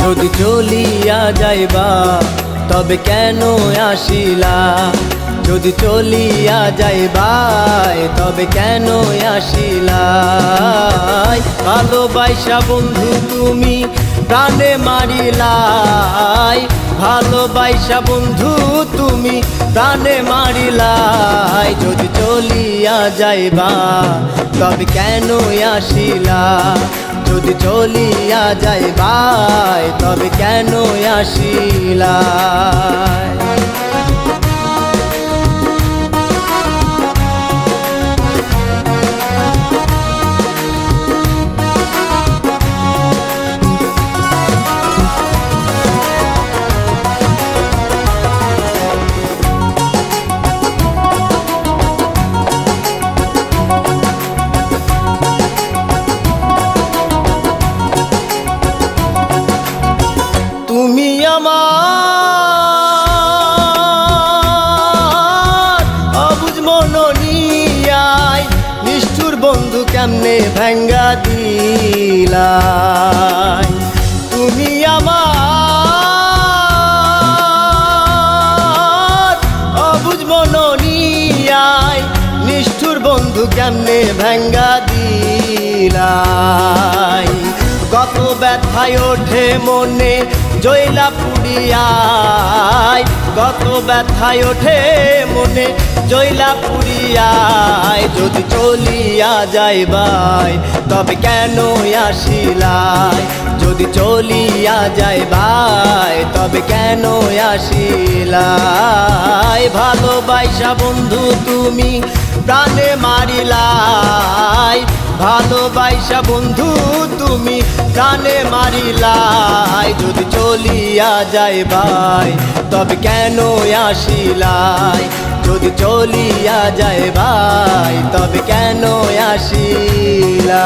যদি চলিয়া যাইবা তবে কেন আসিলা, যদি চলিয়া যাইবাই তবে কেন আসিলা। ভালোবাসা বন্ধু তুমি প্রাণে মারিলাই, ভালোবাসা বন্ধু তুমি প্রাণে মারিলাই। যদি চলিয়া যাইবা তবে কেন আসিলা, যদি চলিয়া যাইবাই তবে কেন আসিলা। তুমি আমার অবুঝ মননিয়ায় নিষ্ঠুর বন্ধু কেমনে ভাঙ্গা দিলাই। তুমি আমার অবুঝ মননিয়ায় নিষ্ঠুর বন্ধু কেমনে ভাঙ্গা দিলাই। কত ব্যথায় ওঠে মনে জয়লা পুরিয়ায়, কত ব্যথায় ওঠে মনে জয়লা পুরিয়ায়। যদি চলিয়া যাইবাই তবে কেন আসিলাই, যদি চলিয়া যাইবাই তবে কেন আসিলাই। ভালোবাসা বন্ধু তুমি প্রাণে মারিলাই, ভালোবাসা বন্ধু তুমি প্রাণে মারিলাই। যদি চলিয়া যাইবাই তবে কেন আসিলাই, যদি চলিয়া যাইবাই তবে কেন আসিলাই।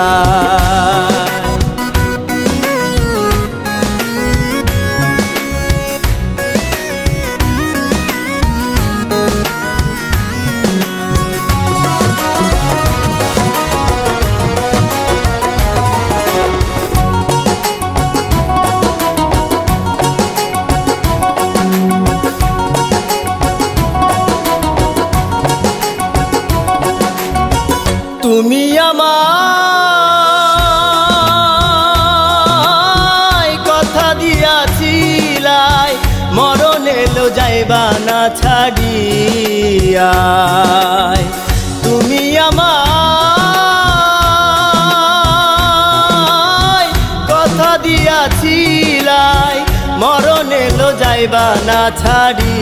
তুমি আমায় কথা দিয়াছিলাই, মরণ এলো যাইবা না ছাড়িয়া। তুমি আমায় কথা দিয়াছিলাই, মরণ এলো যাইবা না ছাড়ি।